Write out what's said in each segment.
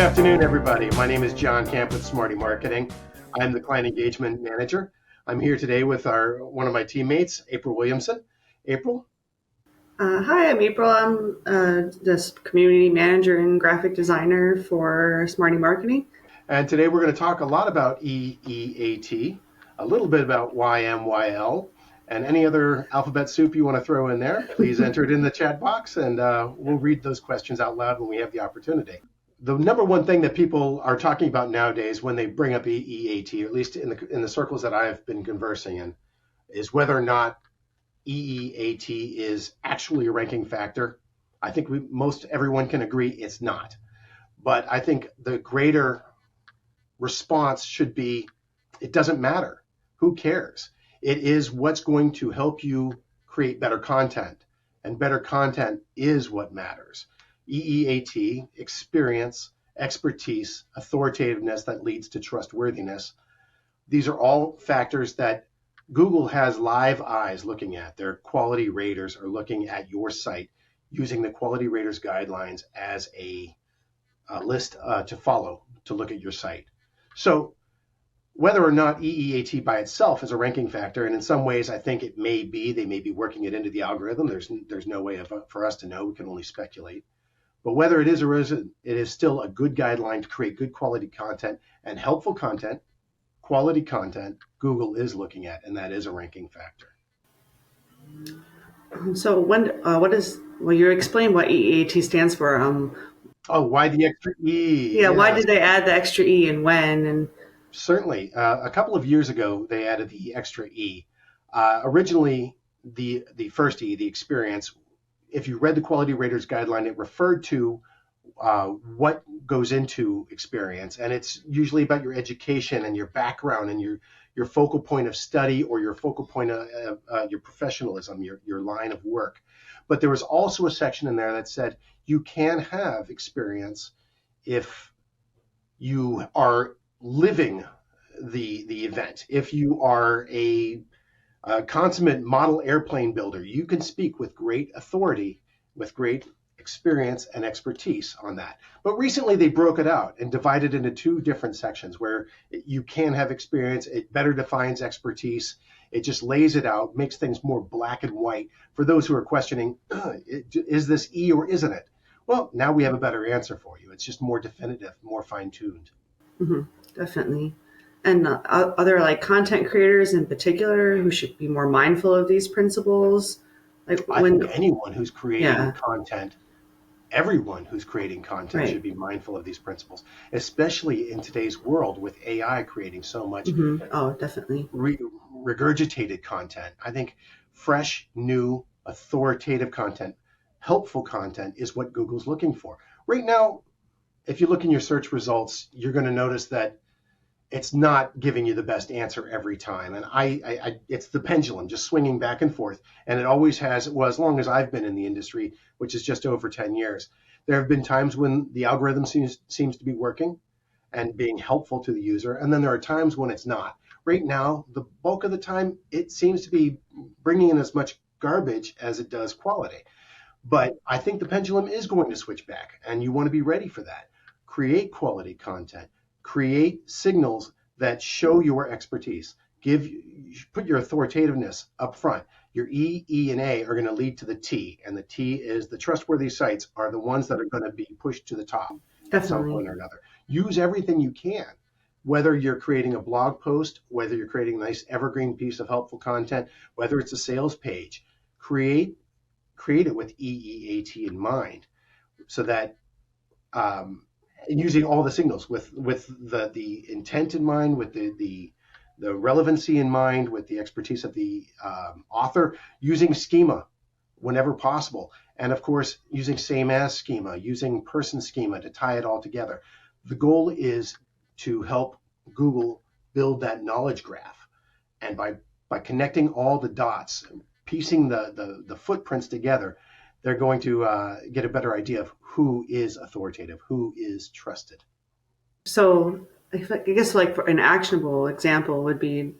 afternoon, everybody. My name is John Camp with Smarty Marketing. I'm the Client Engagement Manager. I'm here today with one of my teammates, April Williamson. April? Hi, I'm April. I'm this community manager and graphic designer for Smarty Marketing. And today we're going to talk a lot about EEAT, a little bit about YMYL, and any other alphabet soup you want to throw in there. Please enter it in the chat box, and we'll read those questions out loud when we have the opportunity. The number one thing that people are talking about nowadays when they bring up EEAT, or at least in the circles that I've been conversing in, is whether or not EEAT is actually a ranking factor. I think most everyone can agree it's not. But I think the greater response should be, it doesn't matter. Who cares? It is what's going to help you create better content. And better content is what matters. EEAT, experience, expertise, authoritativeness that leads to trustworthiness. These are all factors that Google has live eyes looking at. Their quality raters are looking at your site using the quality raters guidelines as a list to follow to look at your site. So whether or not EEAT by itself is a ranking factor, and in some ways I think it may be, they may be working it into the algorithm. There's no way for us to know. We can only speculate. But whether it is or isn't, it is still a good guideline to create good quality content and helpful content. Quality content Google is looking at, and that is a ranking factor. So you explain what EEAT stands for. Why the extra E? Yeah, why did they add the extra E and when? And certainly, a couple of years ago, they added the extra E. Originally, the first E, the experience, if you read the Quality Raters Guideline, it referred to what goes into experience, and it's usually about your education and your background and your focal point of study or your focal point of your professionalism, your line of work. But there was also a section in there that said you can have experience if you are living the event. If you are a consummate model airplane builder, you can speak with great authority, with great experience and expertise on that. But recently they broke it out and divided into two different sections where you can have experience. It better defines expertise. It just lays it out, makes things more black and white for those who are questioning, is this E or isn't it? Well, now we have a better answer for you. It's just more definitive, more fine-tuned. Mm-hmm, definitely. And are there like content creators in particular who should be more mindful of these principles? I think anyone who's creating content, everyone who's creating content should be mindful of these principles, especially in today's world with AI creating so much definitely regurgitated content. I think fresh, new, authoritative content, helpful content is what Google's looking for. Right now, if you look in your search results, you're going to notice that it's not giving you the best answer every time. And it's the pendulum just swinging back and forth. And it always has, well, as long as I've been in the industry, which is just over 10 years, there have been times when the algorithm seems to be working and being helpful to the user. And then there are times when it's not. Right now, the bulk of the time, it seems to be bringing in as much garbage as it does quality. But I think the pendulum is going to switch back, and you want to be ready for that. Create quality content. Create signals that show your expertise. Put your authoritativeness up front. Your E, E, and A are going to lead to the T, and the T is the trustworthy sites are the ones that are going to be pushed to the top at some point or another. Use everything you can, whether you're creating a blog post, whether you're creating a nice evergreen piece of helpful content, whether it's a sales page. Create it with EEAT in mind, so that using all the signals with the intent in mind, with the relevancy in mind, with the expertise of the author, using schema whenever possible. And of course, using same as schema, using person schema to tie it all together. The goal is to help Google build that knowledge graph. And by connecting all the dots, piecing the footprints together, they're going to get a better idea of who is authoritative, who is trusted. So I guess like for an actionable example would be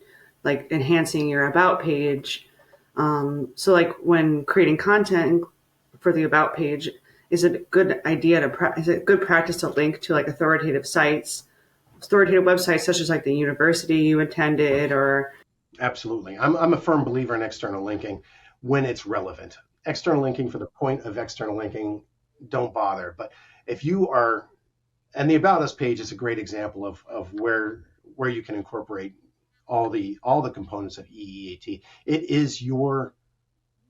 like enhancing your about page. So like when creating content for the about page, is it a good idea is it good practice to link to like authoritative websites such as like the university you attended or? Absolutely. I'm a firm believer in external linking when it's relevant. External linking for the point of external linking, don't bother. But if you are, and the About Us page is a great example of where you can incorporate all the components of EEAT. It is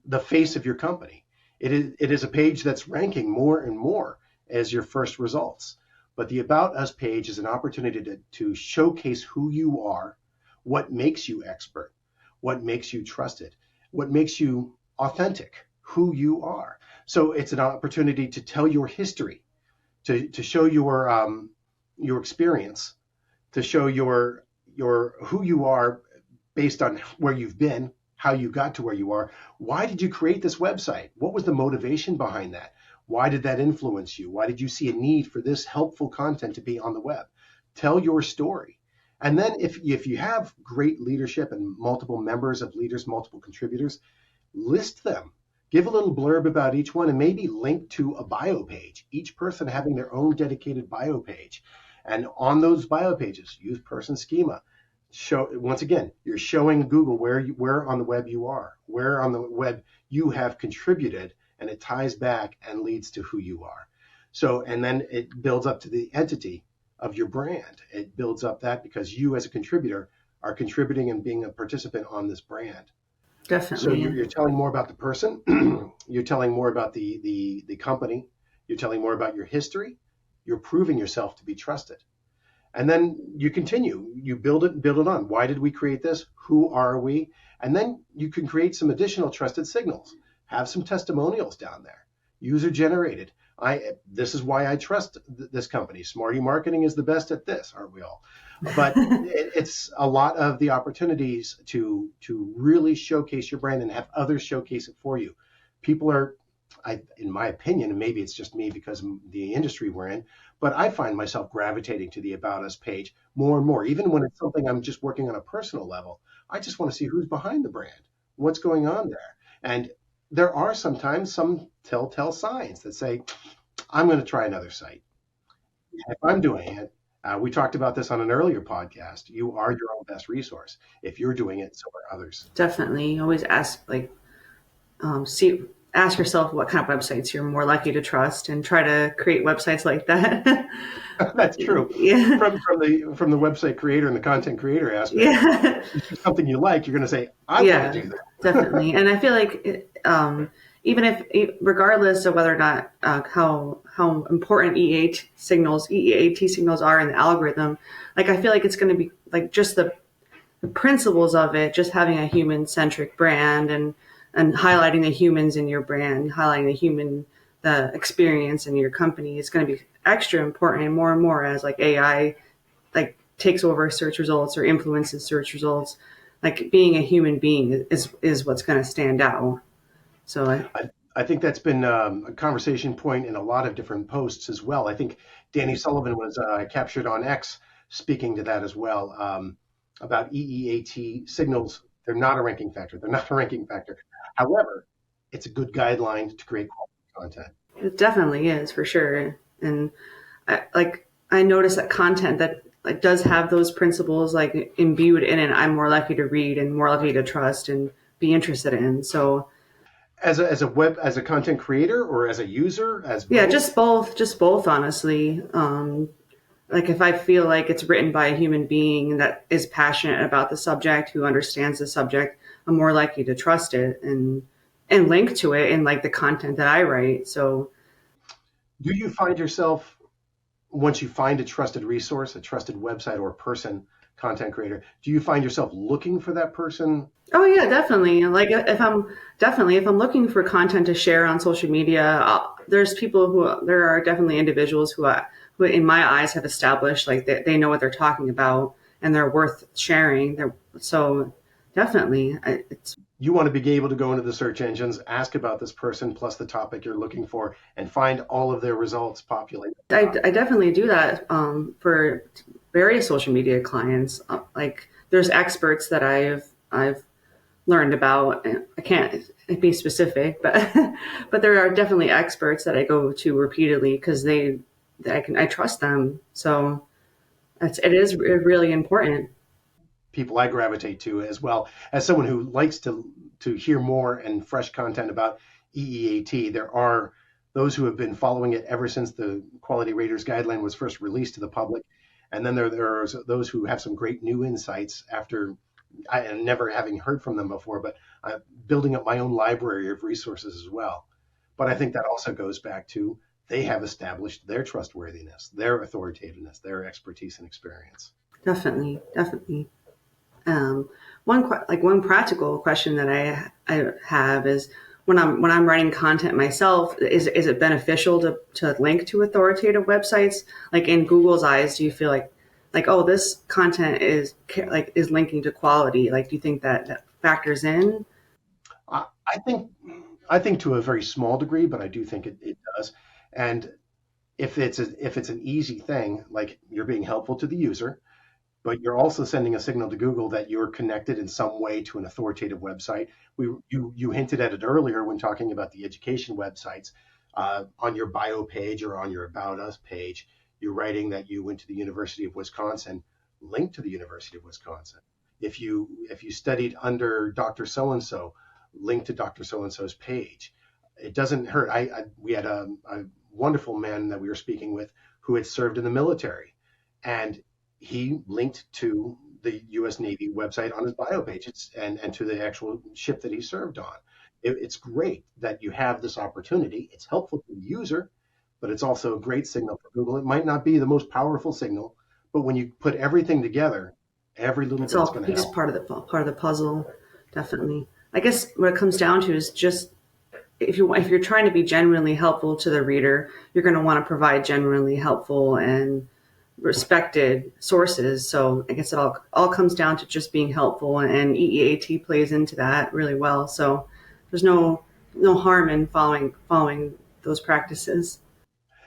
the face of your company. It is a page that's ranking more and more as your first results. But the About Us page is an opportunity to showcase who you are, what makes you expert, what makes you trusted, what makes you authentic, who you are. So it's an opportunity to tell your history, to show your experience, to show your who you are based on where you've been, how you got to where you are. Why did you create this website? What was the motivation behind that? Why did that influence you? Why did you see a need for this helpful content to be on the web? Tell your story. And then if you have great leadership and multiple members of leaders, multiple contributors, list them. Give a little blurb about each one and maybe link to a bio page, each person having their own dedicated bio page. And on those bio pages, use person schema. Once again, you're showing Google where on the web you are, where on the web you have contributed, and it ties back and leads to who you are. So, and then it builds up to the entity of your brand. It builds up that because you as a contributor are contributing and being a participant on this brand. Definitely. So you're telling more about the person, you're telling more about the company, you're telling more about your history, you're proving yourself to be trusted. And then you continue, you build it on. Why did we create this? Who are we? And then you can create some additional trusted signals. Have some testimonials down there, user generated. This is why I trust this company. Smarty Marketing is the best at this, aren't we all? But it's a lot of the opportunities to really showcase your brand and have others showcase it for you. People are, in my opinion, and maybe it's just me because of the industry we're in, but I find myself gravitating to the About Us page more and more. Even when it's something I'm just working on a personal level, I just want to see who's behind the brand, what's going on there. And there are sometimes some telltale signs that say, I'm going to try another site. If I'm doing it, we talked about this on an earlier podcast. You are your own best resource. If you're doing it, so are others. Definitely. Always ask yourself what kind of websites you're more likely to trust and try to create websites like that. That's true. Yeah. From the website creator and the content creator aspect, yeah. if it's something you like, you're going to say, I want to do that. Definitely. And I feel like even if, regardless of whether or not how important EEAT signals are in the algorithm, like I feel like it's going to be like just the principles of it, just having a human-centric brand and highlighting the humans in your brand, highlighting the experience in your company is going to be extra important and more as like AI like takes over search results or influences search results. Like being a human being is what's going to stand out. So I think that's been a conversation point in a lot of different posts as well. I think Danny Sullivan was captured on X speaking to that as well about EEAT signals. They're not a ranking factor. However, it's a good guideline to create quality content. It definitely is, for sure. And I notice that content that like does have those principles like imbued in it, I'm more likely to read and more likely to trust and be interested in. So as a content creator or as a user, just both honestly. Like if I feel like it's written by a human being that is passionate about the subject, who understands the subject, I'm more likely to trust it and link to it in like the content that I write. So do you find yourself, once you find a trusted resource, a trusted website or person, content creator, do you find yourself looking for that person? Oh yeah, definitely. Like if I'm looking for content to share on social media, there are definitely individuals who in my eyes have established like they know what they're talking about and they're worth sharing. So definitely you want to be able to go into the search engines, ask about this person plus the topic you're looking for, and find all of their results populated. I definitely do that for various social media clients. Like there's experts that I've learned about, and be specific, but but there are definitely experts that I go to repeatedly because I trust them. So it is really important. People I gravitate to, as well as someone who likes to hear more and fresh content about EEAT. There are those who have been following it ever since the Quality Raters Guideline was first released to the public, and then there are those who have some great new insights after never having heard from them before, but building up my own library of resources as well. But I think that also goes back to they have established their trustworthiness, their authoritativeness, their expertise and experience. Definitely, definitely. Um, one practical question that I have is when I'm writing content myself, is it beneficial to link to authoritative websites? Like in Google's eyes, do you feel like oh, this content is linking to quality? Like, do you think that factors in? I think to a very small degree, but I do think it does. And if it's an easy thing, like you're being helpful to the user, but you're also sending a signal to Google that you're connected in some way to an authoritative website. You hinted at it earlier when talking about the education websites. On your bio page or on your About Us page, you're writing that you went to the University of Wisconsin. Link to the University of Wisconsin. If you studied under Dr. So and so, link to Dr. So and so's page. It doesn't hurt. We had a wonderful man that we were speaking with who had served in the military, and he linked to the U.S. Navy website on his bio page and to the actual ship that he served on. It's great that you have this opportunity. It's helpful to the user, but it's also a great signal for Google. It might not be the most powerful signal, but when you put everything together, every little It's bit's all going to it's help. part of the puzzle, definitely. I guess what it comes down to is just if you're trying to be genuinely helpful to the reader, you're going to want to provide genuinely helpful and respected sources. So I guess it all comes down to just being helpful, and EEAT plays into that really well. So there's no harm in following those practices.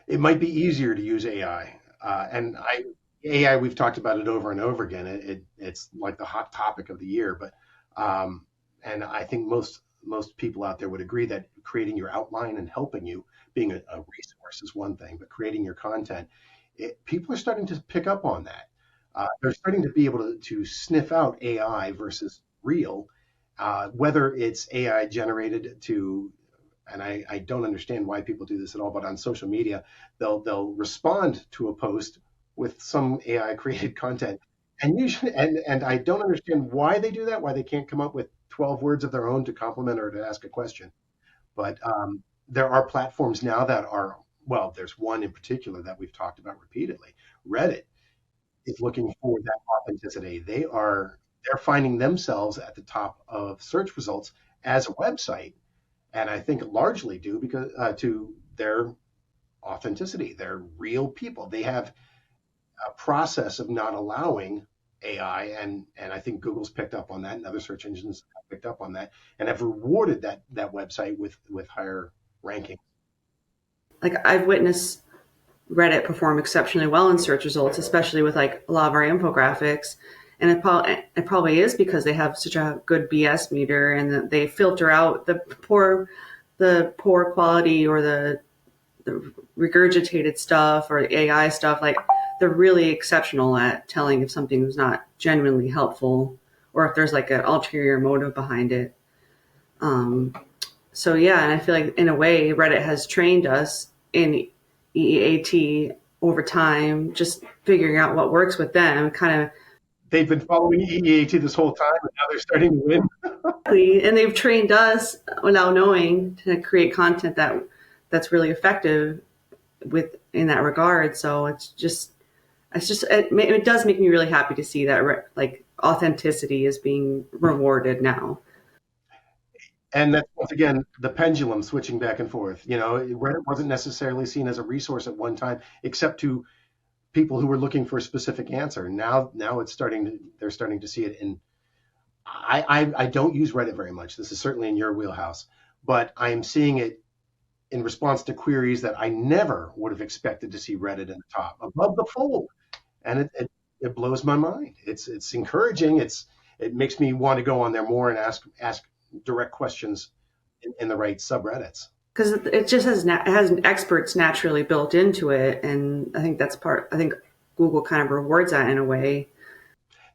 It might be easier to use AI, AI. We've talked about it over and over again. It's like the hot topic of the year, but um, and I think most people out there would agree that creating your outline and helping you, being a resource is one thing, but creating your content, people are starting to pick up on that. They're starting to be able to sniff out AI versus real, whether it's AI generated to, and I don't understand why people do this at all, but on social media, they'll respond to a post with some AI created content. And usually, and I don't understand why they do that, why they can't come up with 12 words of their own to compliment or to ask a question. But there are platforms now that are, well, there's one in particular that we've talked about repeatedly. Reddit is looking for that authenticity. They're finding themselves at the top of search results as a website, and I think largely due because to their authenticity. They're real people. They have a process of not allowing AI, and I think Google's picked up on that, and other search engines have picked up on that, and have rewarded that website with higher ranking. Like I've witnessed Reddit perform exceptionally well in search results, especially with like a lot of our infographics. And it probably is because they have such a good BS meter, and that they filter out the poor quality or the regurgitated stuff or AI stuff. Like they're really exceptional at telling if something is not genuinely helpful or if there's like an ulterior motive behind it. Um, so yeah, and I feel like in a way Reddit has trained us in EEAT over time, just figuring out what works with them, kind of. They've been following EEAT this whole time, and now they're starting to win. And they've trained us without knowing to create content that's really effective with in that regard. So it does make me really happy to see that like authenticity is being rewarded now. And that's once again the pendulum switching back and forth. Reddit wasn't necessarily seen as a resource at one time, except to people who were looking for a specific answer. Now they're starting to see it in. I don't use Reddit very much. This is certainly in your wheelhouse, but I'm seeing it in response to queries that I never would have expected to see Reddit in the top above the fold, and it blows my mind. It's encouraging. It makes me want to go on there more and ask direct questions in the right subreddits. Because it just it has experts naturally built into it, and I think that's part. I think Google kind of rewards that in a way.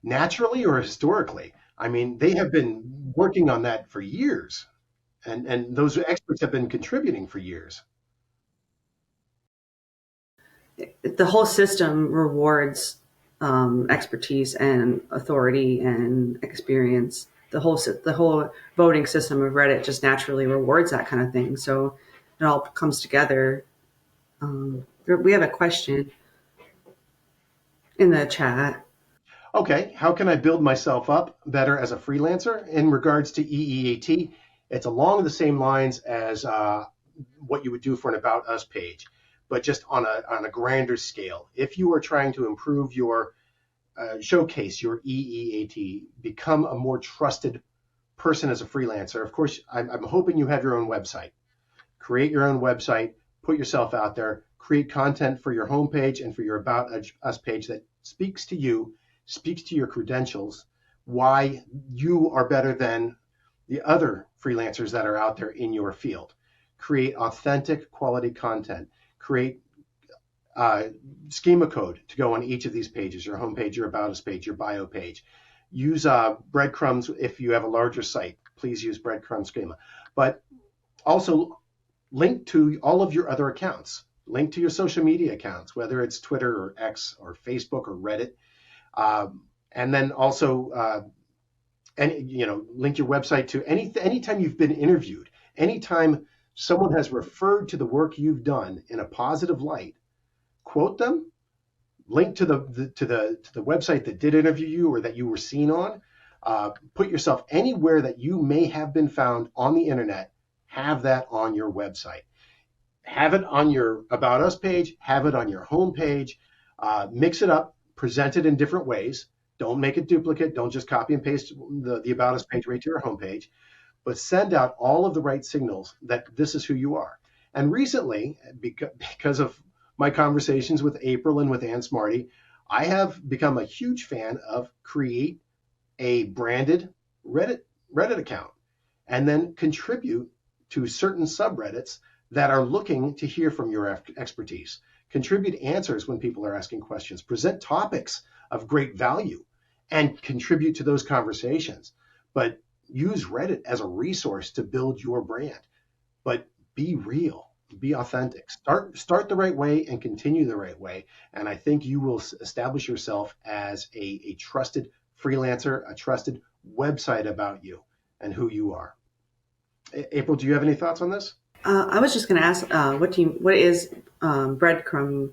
Naturally or historically. I mean, they have been working on that for years, and those experts have been contributing for years. The whole system rewards expertise and authority and experience. The whole voting system of Reddit just naturally rewards that kind of thing. So it all comes together. We have a question in the chat. Okay, how can I build myself up better as a freelancer? In regards to EEAT, it's along the same lines as what you would do for an About Us page, but just on a grander scale. If you are trying to improve your showcase your EEAT, become a more trusted person as a freelancer. Of course, I'm hoping you have your own website. Create your own website, put yourself out there, create content for your homepage and for your About Us page that speaks to you, speaks to your credentials, why you are better than the other freelancers that are out there in your field. Create authentic quality content. Create schema code to go on each of these pages, your homepage, your About Us page, your bio page. Use breadcrumbs if you have a larger site. Please use breadcrumb schema. But also link to all of your other accounts. Link to your social media accounts, whether it's Twitter or X or Facebook or Reddit. And then also, link your website to anytime you've been interviewed, anytime someone has referred to the work you've done in a positive light, quote them, link to the website that did interview you or that you were seen on. Put yourself anywhere that you may have been found on the internet. Have that on your website. Have it on your About Us page. Have it on your home page. Mix it up. Present it in different ways. Don't make it duplicate. Don't just copy and paste the About Us page right to your home page. But send out all of the right signals that this is who you are. And recently, because of my conversations with April and with Smarty, I have become a huge fan of create a branded Reddit account and then contribute to certain subreddits that are looking to hear from your expertise. Contribute answers when people are asking questions. Present topics of great value and contribute to those conversations. But use Reddit as a resource to build your brand. But be real. Be authentic. Start the right way and continue the right way. And I think you will establish yourself as a trusted freelancer, a trusted website about you and who you are. April, do you have any thoughts on this? I was just going to ask, what is breadcrumbing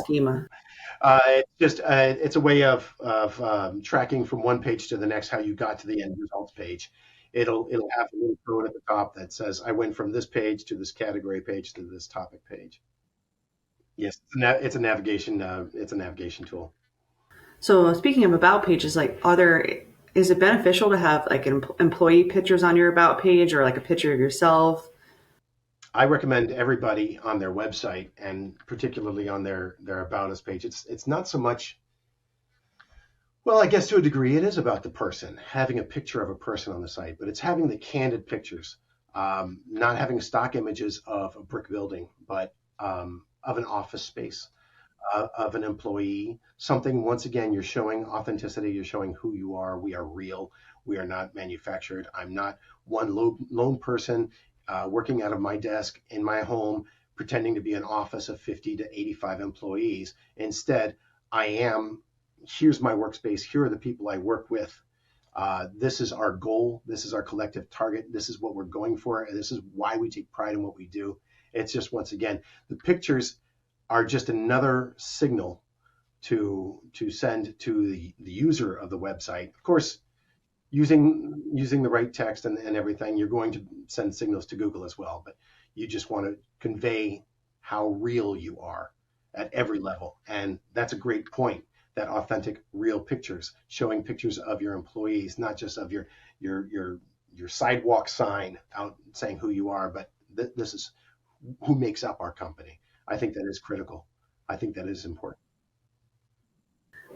schema? It's a way of tracking from one page to the next how you got to the end results page. It'll have a little code at the top that says I went from this page to this category page to this topic page. Yes, it's a navigation tool. So speaking of about pages, is it beneficial to have like employee pictures on your about page or like a picture of yourself? I recommend everybody on their website and particularly on their About Us page. It's not so much. Well, I guess to a degree it is about the person, having a picture of a person on the site, but it's having the candid pictures, not having stock images of a brick building, but of an office space, of an employee, something, once again, you're showing authenticity, you're showing who you are. We are real. We are not manufactured. I'm not one lone person working out of my desk in my home, pretending to be an office of 50 to 85 employees. Instead, here's my workspace. Here are the people I work with. This is our goal. This is our collective target. This is what we're going for. And this is why we take pride in what we do. It's just, once again, the pictures are just another signal to send to the user of the website. Of course, using the right text and everything, you're going to send signals to Google as well. But you just want to convey how real you are at every level. And that's a great point. That authentic, real pictures, showing pictures of your employees, not just of your sidewalk sign out saying who you are, but this is who makes up our company. I think that is critical. I think that is important.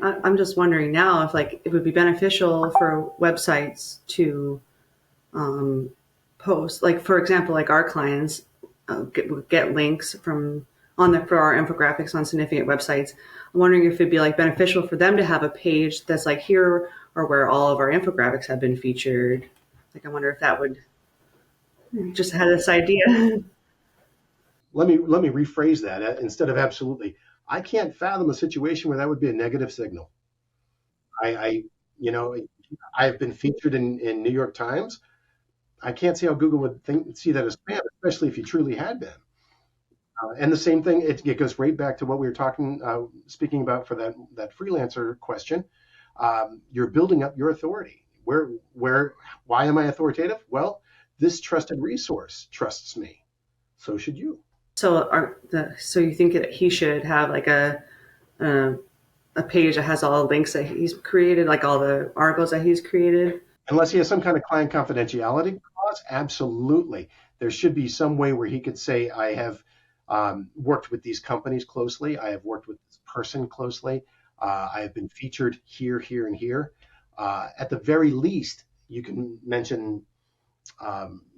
I'm just wondering now if it would be beneficial for websites to posts. Like, for example, like our clients get links from for our infographics on significant websites. I'm wondering if it'd be like beneficial for them to have a page that's like here or where all of our infographics have been featured. Like, I wonder if that would just had this idea. Let me rephrase that. Instead of absolutely, I can't fathom a situation where that would be a negative signal. I you know, I've been featured in New York Times. I can't see how Google would see that as spam, especially if you truly had been. And the same thing, it goes right back to what we were speaking about for that freelancer question. You're building up your authority. Why am I authoritative? Well, this trusted resource trusts me. So should you. So you think that he should have like a page that has all the links that he's created, like all the articles that he's created? Unless he has some kind of client confidentiality clause, absolutely. There should be some way where he could say, I have worked with these companies closely. I have worked with this person closely. I have been featured here, here, and here. At the very least, you can mention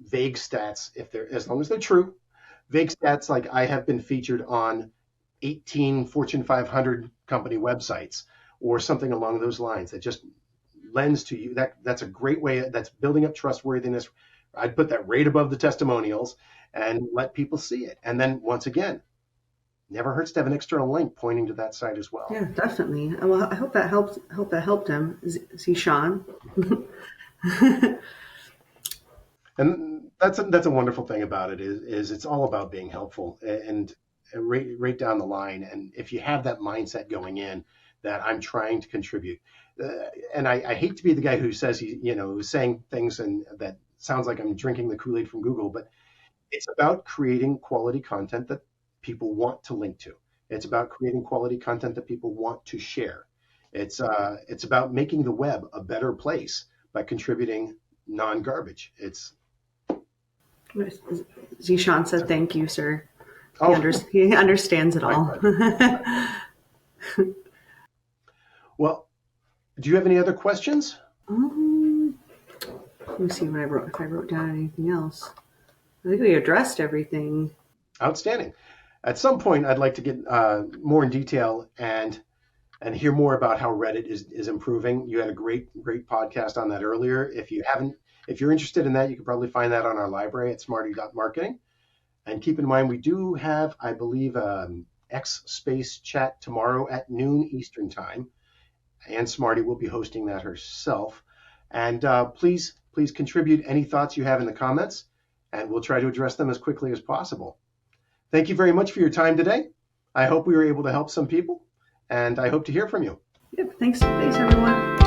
vague stats as long as they're true. Vague stats like I have been featured on 18 Fortune 500 company websites or something along those lines that just lends to you. That's a great way. That's building up trustworthiness. I'd put that right above the testimonials and let people see it. And then once again, never hurts to have an external link pointing to that site as well. Yeah, definitely. Well, I hope that helped. Hope that helped him. Sean. And that's a wonderful thing about it is it's all about being helpful and right down the line. And if you have that mindset going in that I'm trying to contribute, and I hate to be the guy who says who's saying things and that sounds like I'm drinking the Kool-Aid from Google, but it's about creating quality content that people want to link to. It's about creating quality content that people want to share. It's about making the web a better place by contributing non-garbage. Zishan said, "Thank you, sir." Oh, He understands it all. Well, do you have any other questions? Let me see what I wrote. If I wrote down anything else, I think we addressed everything. Outstanding. At some point, I'd like to get more in detail and hear more about how Reddit is improving. You had a great podcast on that earlier. If you're interested in that, you can probably find that on our library at smarty.marketing. And keep in mind, we do have, I believe, X Space chat tomorrow at noon Eastern time. And Smarty will be hosting that herself. And please contribute any thoughts you have in the comments, and we'll try to address them as quickly as possible. Thank you very much for your time today. I hope we were able to help some people, and I hope to hear from you. Yep. Thanks, everyone.